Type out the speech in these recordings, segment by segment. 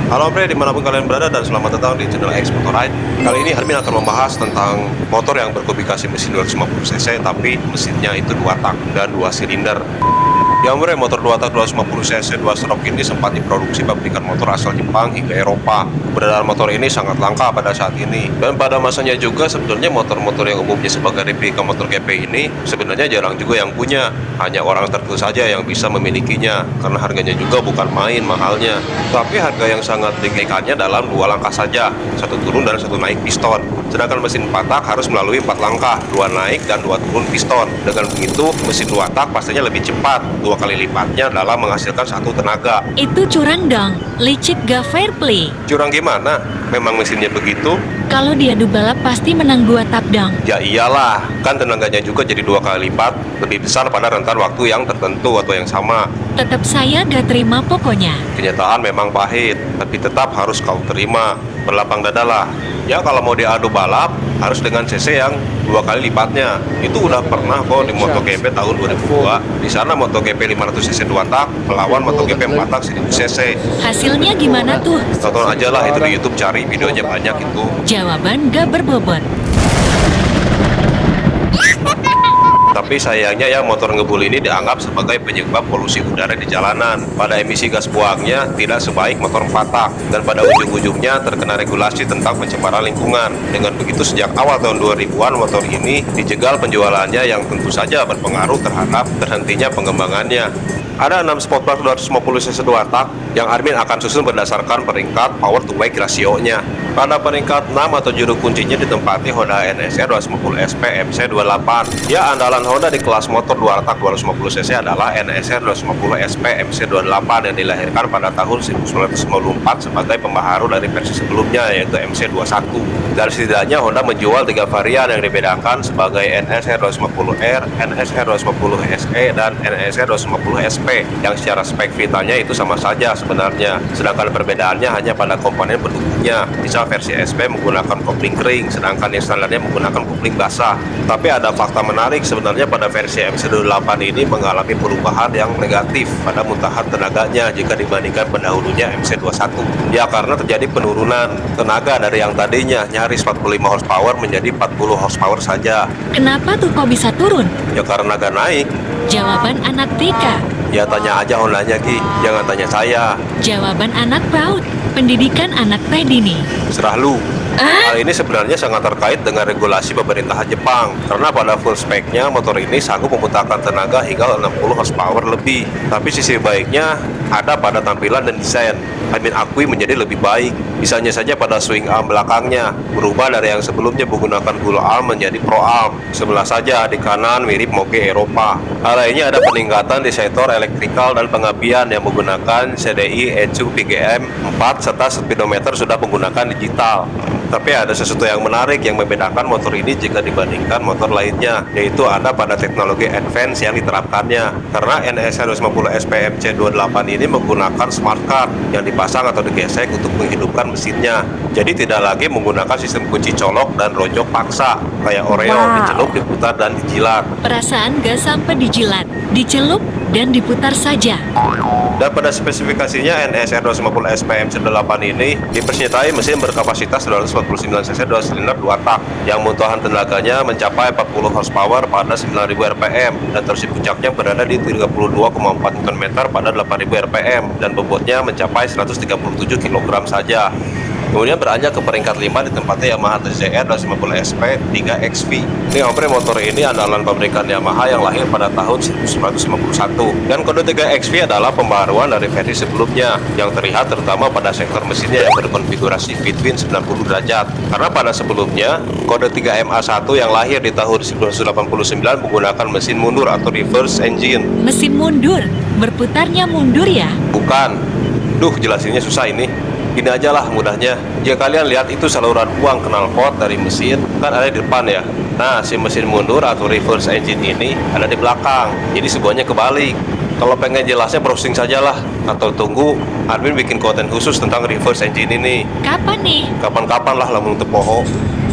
Halo Bre, dimanapun kalian berada dan selamat datang di channel X Motorride. Kali ini Armin akan membahas tentang motor yang berkubikasi mesin 250 cc tapi mesinnya itu 2 tak dan 2 silinder. Ya Bre, motor 2 tak 250 cc 2 stroke ini sempat diproduksi pabrikan motor asal Jepang hingga Eropa. Keberadaan motor ini sangat langka pada saat ini. Dan pada masanya juga sebenarnya motor-motor yang umumnya sebagai replika motor GP ini sebenarnya jarang juga yang punya. Hanya orang tertentu saja yang bisa memilikinya karena harganya juga bukan main mahalnya. Tapi harga yang sangat tinggikannya dalam 2 langkah saja, 1 turun dan 1 naik piston. Sedangkan mesin 4 tak harus melalui 4 langkah, 2 naik dan 2 turun piston. Dengan begitu mesin 2 tak pastinya lebih cepat, 2 kali lipatnya dalam menghasilkan 1 tenaga. Itu curang dong, licik gak fair play. Curang gimana? Memang mesinnya begitu? Kalau diadu balap pasti menang 2 tap dong. Ya iyalah, kan tenaganya juga jadi 2 kali lipat, lebih besar pada rentan waktu yang tertentu atau yang sama. Tetap saya gak terima pokoknya. Kenyataan memang pahit, tapi tetap harus kau terima. Berlapang dadalah. Ya kalau mau diadu balap, harus dengan cc yang 2 kali lipatnya. Itu udah pernah kok di MotoGP tahun 2002. Di sana MotoGP 500 cc 2 tak melawan MotoGP 4 tak 1000 cc. Hasilnya gimana tuh? Tonton aja lah itu di YouTube, cari videonya banyak itu. Jawaban gak berbobot. Tapi sayangnya ya motor ngebul ini dianggap sebagai penyebab polusi udara di jalanan. Pada emisi gas buangnya tidak sebaik motor 4 tak dan pada ujung-ujungnya terkena regulasi tentang pencemaran lingkungan. Dengan begitu sejak awal tahun 2000-an motor ini dijegal penjualannya yang tentu saja berpengaruh terhadap terhentinya pengembangannya. Ada 6 Sportback 250 cc 2 tak yang Armin akan susun berdasarkan peringkat power to weight ratio-nya. Pada peringkat 6 atau juru kuncinya ditempati Honda NSR 250 SP MC28. Ya, andalan Honda di kelas motor 2 tak 250 cc adalah NSR 250 SP MC28 yang dilahirkan pada tahun 1994 sebagai pembaharu dari versi sebelumnya yaitu MC21. Dan setidaknya Honda menjual 3 varian yang dibedakan sebagai NSR 250R, NSR 250 SE, dan NSR 250 SP yang secara spek vitanya itu sama saja sebenarnya. Sedangkan perbedaannya hanya pada komponen pendukungnya. Misal versi SP menggunakan kopling kering, sedangkan yang standarnya menggunakan kopling basah. Tapi ada fakta menarik sebenarnya pada versi MC28 ini mengalami perubahan yang negatif pada muntahan tenaganya jika dibandingkan pendahulunya MC21. Ya karena terjadi penurunan tenaga dari yang tadinya nyaris 45 horsepower menjadi 40 horsepower saja. Kenapa tuh kok bisa turun? Ya karena gak naik. Jawaban anak TK. Ya tanya aja Hondanya Ki, jangan tanya saya. Jawaban anak PAUD. Pendidikan anak teh dini. Serah lu. Hal ini sebenarnya sangat terkait dengan regulasi pemerintahan Jepang karena pada full speknya motor ini sanggup memutarkan tenaga hingga 60 horsepower lebih. Tapi sisi baiknya ada pada tampilan dan desain. Armin akui menjadi lebih baik. Misalnya saja pada swing arm belakangnya berubah dari yang sebelumnya menggunakan gulo arm menjadi pro arm. Sebelah saja di kanan mirip moge Eropa. Hal lainnya ada peningkatan di sektor elektrikal dan pengapian yang menggunakan CDI ECU PGM 4 serta speedometer sudah menggunakan digital. Tapi ada sesuatu yang menarik yang membedakan motor ini jika dibandingkan motor lainnya, yaitu ada pada teknologi advance yang diterapkannya. Karena NSR 250 SPMC 28 ini menggunakan smart card yang dipasang atau digesek untuk menghidupkan mesinnya. Jadi tidak lagi menggunakan sistem kunci colok dan rojok paksa kayak Oreo, dicelup, diputar, dan dijilat. Perasaan gak sampai dijilat, dicelup, dan diputar saja. Dan pada spesifikasinya NSR 250 SPMC 8 ini dipersenjatai mesin berkapasitas 249 cc 2 silinder 2 tak yang muntahan tenaganya mencapai 40 horsepower pada 9000 rpm dan torsi puncaknya berada di 32,4 Nm pada 8000 rpm dan bobotnya mencapai 137 kg saja. Kemudian beranjak ke peringkat 5 ditempati Yamaha TZR 250 SP 3XV. Ini motor ini andalan pabrikan Yamaha yang lahir pada tahun 1951. Dan kode 3XV adalah pembaharuan dari versi sebelumnya yang terlihat terutama pada sektor mesinnya yang berkonfigurasi Fitwin 90 derajat. Karena pada sebelumnya kode 3MA1 yang lahir di tahun 1989 menggunakan mesin mundur atau reverse engine. Mesin mundur, berputarnya mundur ya? Bukan. Duh, jelasinnya susah ini. Gini aja lah mudahnya. Jika kalian lihat itu saluran uang knalpot dari mesin kan ada di depan ya. Nah, si mesin mundur atau reverse engine ini ada di belakang. Jadi semuanya kebalik. Kalau pengen jelasnya browsing sajalah atau tunggu Armin bikin konten khusus tentang reverse engine ini. Kapan nih? Kapan-kapan lah lamun teu poho.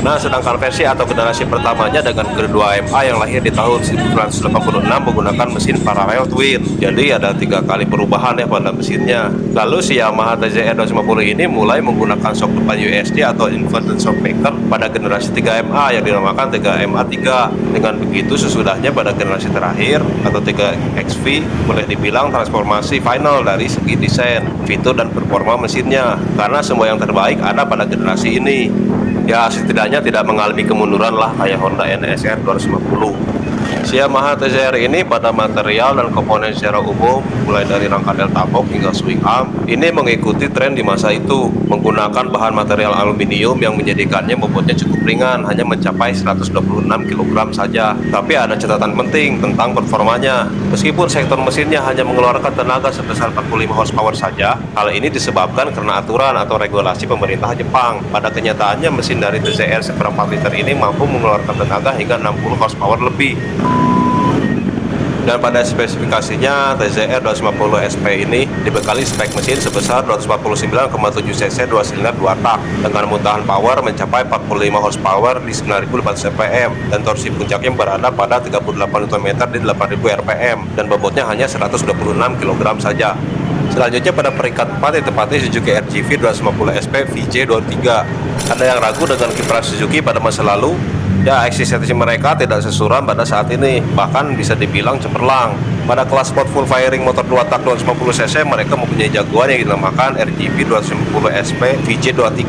Nah, sedangkan versi atau generasi pertamanya dengan kedua MA yang lahir di tahun 1986 menggunakan mesin parallel twin. Jadi ada 3 kali perubahan ya pada mesinnya. Lalu si Yamaha TZR 250 ini mulai menggunakan shock depan USD atau inverted shock breaker pada generasi 3MA yang dinamakan 3MA3. Dengan begitu sesudahnya pada generasi terakhir atau 3XV boleh dibilang transformasi final dari segi desain, fitur dan performa mesinnya, karena semua yang terbaik ada pada generasi ini. Ya setidaknya tidak mengalami kemunduran lah kayak Honda NSR 250. Si Yamaha TZR ini pada material dan komponen secara umum mulai dari rangka delta box hingga swing arm ini mengikuti tren di masa itu, menggunakan bahan material aluminium yang menjadikannya bobotnya cukup ringan, hanya mencapai 126 kg saja. Tapi ada catatan penting tentang performanya. Meskipun sektor mesinnya hanya mengeluarkan tenaga sebesar 45 horsepower saja, hal ini disebabkan karena aturan atau regulasi pemerintah Jepang. Pada kenyataannya mesin dari TZR seperempat liter ini mampu mengeluarkan tenaga hingga 60 horsepower lebih. Dan pada spesifikasinya TZR 250 SP ini dibekali spek mesin sebesar 249,7 cc 2 silinder 2 tak dengan muntahan power mencapai 45 horsepower di 9.400 rpm dan torsi puncaknya berada pada 38 Nm di 8.000 rpm dan bobotnya hanya 126 kg saja. Selanjutnya pada peringkat 4 ditempati Suzuki RGV 250 SP VJ23. Ada yang ragu dengan kiprah Suzuki pada masa lalu? Ya, eksistensi mereka tidak sesuram pada saat ini, bahkan bisa dibilang cemerlang. Pada kelas sport full firing motor 2 tak 250 cc mereka mempunyai jagoan yang dinamakan RGV 250 SP VJ23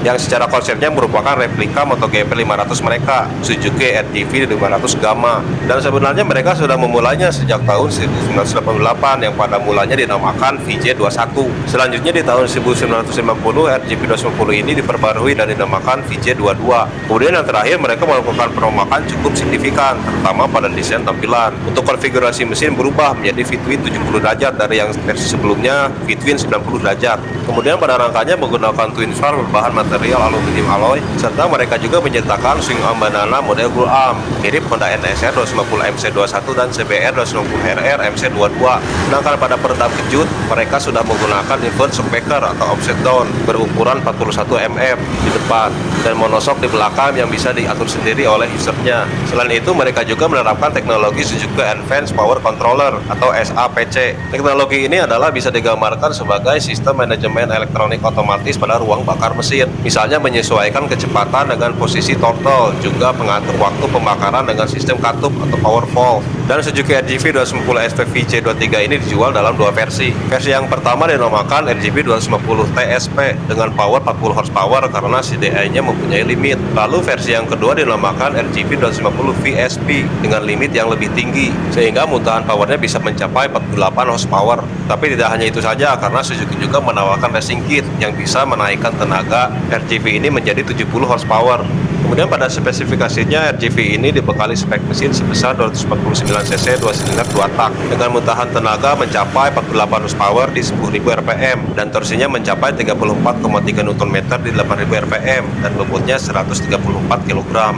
yang secara konsepnya merupakan replika MotoGP 500 mereka, Suzuki RGV 500 Gamma. Dan sebenarnya mereka sudah memulainya sejak tahun 1988 yang pada mulanya dinamakan VJ21. Selanjutnya di tahun 1990 RGV 250 ini diperbarui dan dinamakan VJ22. Kemudian yang terakhir mereka melakukan perombakan cukup signifikan, terutama pada desain tampilan. Untuk konfigurasi mesin berubah menjadi fit-twin 70 derajat dari yang versi sebelumnya fit-twin 90 derajat. Kemudian pada rangkanya menggunakan twin spar berbahan material aluminium alloy, serta mereka juga menyertakan swing arm banana model groove arm mirip Honda NSR 250 MC21 dan CBR 250 RR MC22. Sedangkan pada peredam kejut mereka sudah menggunakan invert shockbreaker atau offset down berukuran 41 mm di depan dan monoshock di belakang yang bisa diatur sendiri oleh usernya. Selain itu mereka juga menerapkan teknologi Suzuki Advanced Power Controller atau SAPC. Teknologi ini adalah bisa digambarkan sebagai sistem manajemen elektronik otomatis pada ruang bakar mesin. Misalnya menyesuaikan kecepatan dengan posisi throttle, juga mengatur waktu pembakaran dengan sistem katup atau power valve. Dan Suzuki RGV 250 SP VJ23 ini dijual dalam 2 versi. Versi yang pertama dinamakan RGV 250 TSP dengan power 40 horsepower karena CDI-nya mempunyai limit. Lalu versi yang kedua dinamakan RGV 250 VSP dengan limit yang lebih tinggi sehingga muntahan powernya bisa mencapai 48 horsepower. Tapi tidak hanya itu saja, karena Suzuki juga menawarkan racing kit yang bisa menaikkan tenaga RGV ini menjadi 70 horsepower. Kemudian pada spesifikasinya RGV ini dibekali spek mesin sebesar 249 cc 2 silinder 2 tak dengan muntahan tenaga mencapai 48 horsepower di 10.000 rpm dan torsinya mencapai 34,3 Nm di 8.000 rpm dan bobotnya 134 kg.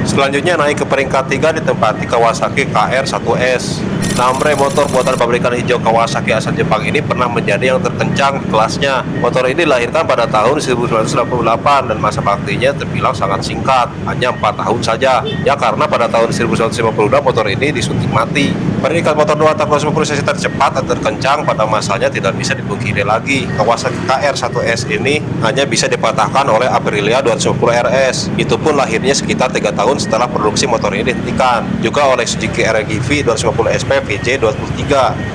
Selanjutnya naik ke peringkat 3 ditempati Kawasaki KR1S. Namre motor buatan pabrikan hijau Kawasaki asal Jepang ini pernah menjadi yang terkencang di kelasnya. Motor ini dilahirkan pada tahun 1988 dan masa baktinya terbilang sangat singkat, hanya 4 tahun saja. Ya karena pada tahun 1952 motor ini disuntik mati. Peringkat motor 2 tak 250 cc tercepat dan terkencang pada masanya tidak bisa dipungkiri lagi. Kawasaki KR1S ini hanya bisa dipatahkan oleh Aprilia 250 RS. Itu pun lahirnya sekitar 3 tahun setelah produksi motor ini dihentikan. Juga oleh Suzuki RGV 250 SP VJ23.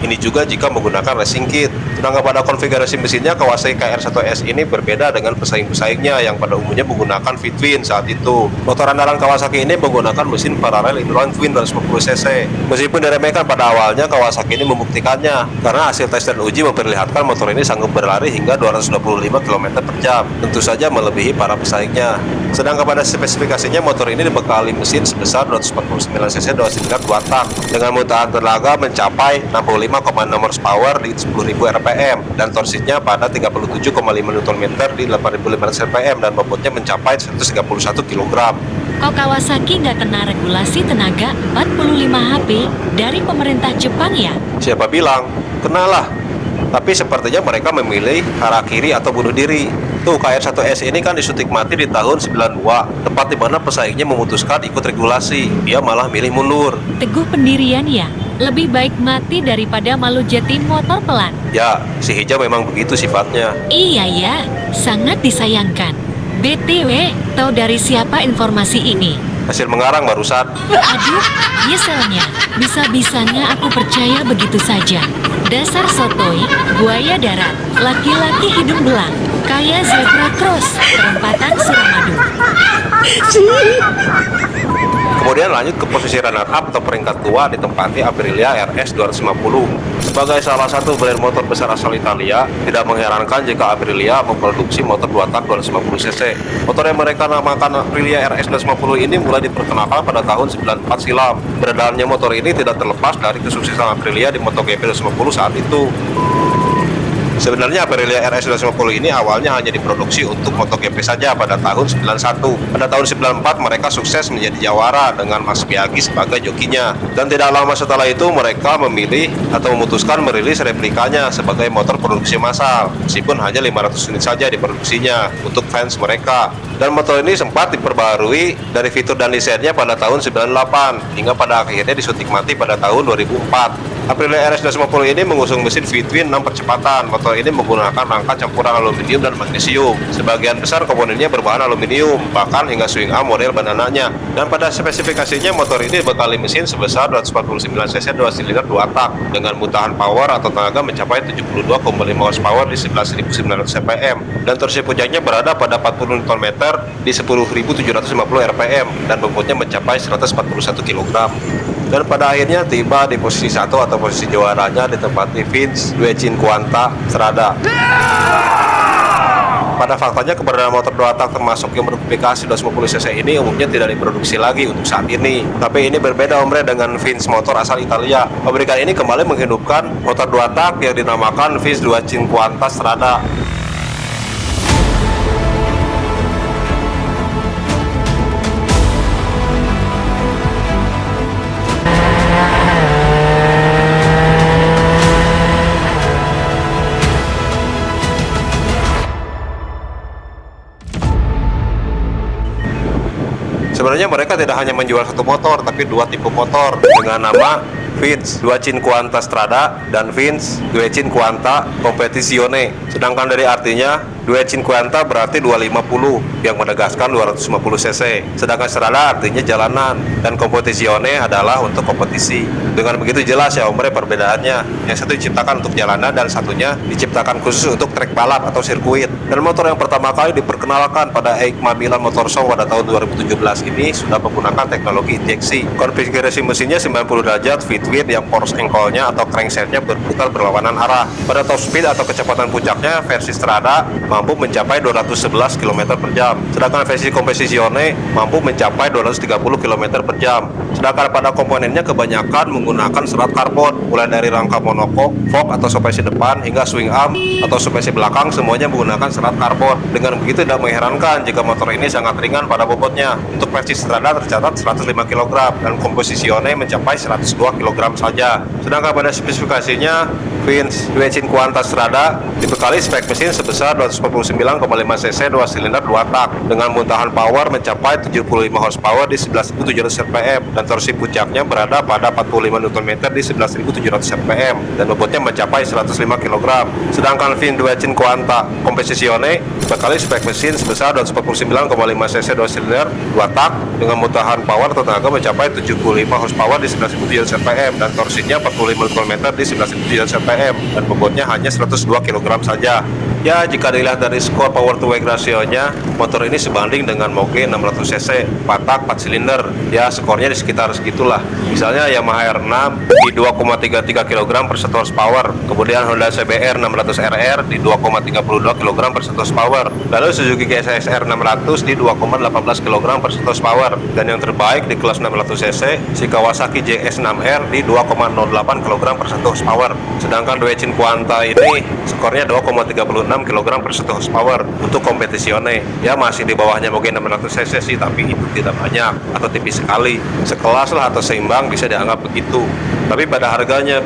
Ini juga jika menggunakan racing kit. Sedangkan pada konfigurasi mesinnya Kawasaki KR1S ini berbeda dengan pesaing-pesaingnya yang pada umumnya menggunakan fit-twin saat itu. Motor andalan Kawasaki ini menggunakan mesin parallel inline twin 250 cc. Meskipun diremehkan pada awalnya, Kawasaki ini membuktikannya karena hasil tes dan uji memperlihatkan motor ini sanggup berlari hingga 225 km per jam. Tentu saja melebihi para pesaingnya. Sedangkan pada spesifikasinya motor ini dibekali mesin sebesar 249 cc 2 silinder 2 tak dengan muntahan tenaga mencapai 65,6 horsepower di 10.000 rpm dan torsinya pada 37,5 Nm di 8.500 rpm dan bobotnya mencapai 131 kg. Kok Kawasaki nggak kena regulasi tenaga 45 HP dari pemerintah Jepang ya? Siapa bilang? Kenalah. Tapi sepertinya mereka memilih arah kiri atau bunuh diri. Tuh, KR1S ini kan disuntik mati di tahun 92, tepat di mana pesaingnya memutuskan ikut regulasi. Dia malah milih mundur. Teguh pendirian ya. Lebih baik mati daripada malu jetin motor pelan. Ya, si hijau memang begitu sifatnya. Iya ya, sangat disayangkan. BTW, tahu dari siapa informasi ini? Hasil mengarang barusan. Aduh, nyeselnya. Bisa-bisanya aku percaya begitu saja. Dasar sotoy, buaya darat, laki-laki hidung belang, kayak zebra cross, perempatan Suramadu. Kemudian lanjut ke posisi runner up atau peringkat 2 ditempati Aprilia RS 250. Sebagai salah satu brand motor besar asal Italia, tidak mengherankan jika Aprilia memproduksi motor 2 tak 250 cc. Motor yang mereka namakan Aprilia RS 250 ini mulai diperkenalkan pada tahun 94 silam. Beredarnya motor ini tidak terlepas dari kesuksesan Aprilia di MotoGP 250 saat itu. Sebenarnya Aprilia RS 250 ini awalnya hanya diproduksi untuk MotoGP saja pada tahun 91. Pada tahun 94 mereka sukses menjadi jawara dengan Mas Biaggi sebagai jokinya. Dan tidak lama setelah itu mereka memilih atau memutuskan merilis replikanya sebagai motor produksi massal. Meskipun hanya 500 unit saja diproduksinya untuk fans mereka. Dan motor ini sempat diperbarui dari fitur dan desainnya pada tahun 98 hingga pada akhirnya disuntik mati pada tahun 2004. Aprilia RS 250 ini mengusung mesin V-twin 6 percepatan. Motor ini menggunakan rangka campuran aluminium dan magnesium. Sebagian besar komponennya berbahan aluminium, bahkan hingga swing arm model banananya. Dan pada spesifikasinya motor ini dibekali mesin sebesar 249 cc 2 silinder 2 tak dengan mutahan power atau tenaga mencapai 72,5 horsepower di 11.900 cpm dan torsi puncaknya berada pada 40 Nm di 10.750 rpm dan bobotnya mencapai 141 kg. Dan pada akhirnya tiba di posisi 1 atau posisi juaranya ditempati Vince Duecinquanta Strada. Pada faktanya keberadaan motor 2 tak termasuk yang berpublikasi 250 cc ini umumnya tidak diproduksi lagi untuk saat ini. Tapi ini berbeda omre dengan Vince motor asal Italia. Pabrikan ini kembali menghidupkan motor 2 tak yang dinamakan Vince Duecinquanta Strada. Sebenarnya mereka tidak hanya menjual satu motor, tapi dua tipe motor dengan nama Vince Duecinquanta Strada dan Vince Duecinquanta Competizione. Sedangkan dari artinya Duecinquanta berarti 250 yang menegaskan 250 cc. Sedangkan Strada artinya jalanan dan Competizione adalah untuk kompetisi. Dengan begitu jelas ya omre perbedaannya. Yang satu diciptakan untuk jalanan dan satunya diciptakan khusus untuk trek balap atau sirkuit. Dan motor yang pertama kali diperkenalkan pada EICMA Milan Motor Show pada tahun 2017 ini sudah menggunakan teknologi injeksi. Konfigurasi mesinnya 90 derajat V-twin yang force angle-nya atau crankset-nya berputar berlawanan arah. Pada top speed atau kecepatan puncaknya versi Strada mampu mencapai 211 km per jam. Sedangkan versi Competizione mampu mencapai 230 km per jam. Sedangkan pada komponennya kebanyakan menggunakan serat karbon, mulai dari rangka monokok, fork atau suspensi depan hingga swing arm atau suspensi belakang semuanya menggunakan serat karbon. Dengan begitu tidak mengherankan jika motor ini sangat ringan pada bobotnya. Untuk versi Strada tercatat 105 kg dan Competizione mencapai 102 kg saja. Sedangkan pada spesifikasinya Vince Duecinquanta Strada dibekali spek mesin sebesar 249,5 cc 2 silinder 2 tak dengan muntahan power mencapai 75 horsepower di 11.700 rpm dan torsi puncaknya berada pada 45 Nm di 11.700 rpm dan bobotnya mencapai 105 kg. Sedangkan Vince Duecinquanta Competizione dibekali spek mesin sebesar 249,5 cc 2 silinder 2 tak dengan muntahan power atau tenaga mencapai 75 horsepower di 11.700 rpm dan torsinya 45 Nm di 11.700 rpm dan bobotnya hanya 102 kg saja. Ya, jika dilihat dari skor power to weight rasionya, motor ini sebanding dengan Moge 600 cc 4 tak 4 silinder. Ya, skornya di sekitar segitulah. Misalnya Yamaha R6 di 2,33 kg per 1 horsepower, kemudian Honda CBR 600 RR di 2,32 kg per 1 horsepower, lalu Suzuki GSX-R 600 di 2,18 kg per 1 horsepower, dan yang terbaik di kelas 600 cc si Kawasaki JS6R di 2,08 kg per 1 horsepower. Sedangkan Duecinquanta ini skornya 2,36 kg per 1 horsepower untuk kompetisione. Ya masih di bawahnya Moge 600 cc sih, tapi itu tidak banyak atau tipis sekali. Sekelas lah atau seimbang bisa dianggap begitu. Tapi pada harganya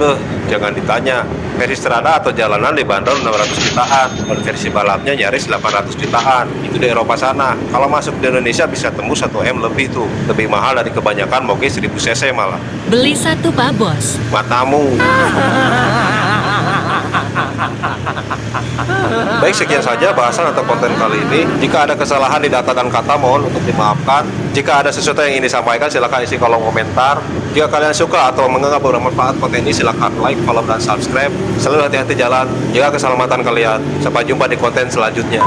jangan ditanya. Versi Strada atau jalanan dibanderol 600 jutaan, dan versi balapnya nyaris 800 jutaan. Itu di Eropa sana. Kalau masuk di Indonesia bisa tembus 1 M lebih tuh. Lebih mahal dari kebanyakan Moge 1000 cc malah. Beli satu Pak Bos. Matamu. Baik, sekian saja bahasan atau konten kali ini. Jika ada kesalahan di data dan kata, mohon untuk dimaafkan. Jika ada sesuatu yang ingin disampaikan, silakan isi kolom komentar. Jika kalian suka atau menganggap bermanfaat konten ini, silakan like, follow, dan subscribe. Selalu hati-hati jalan, jaga keselamatan kalian. Sampai jumpa di konten selanjutnya.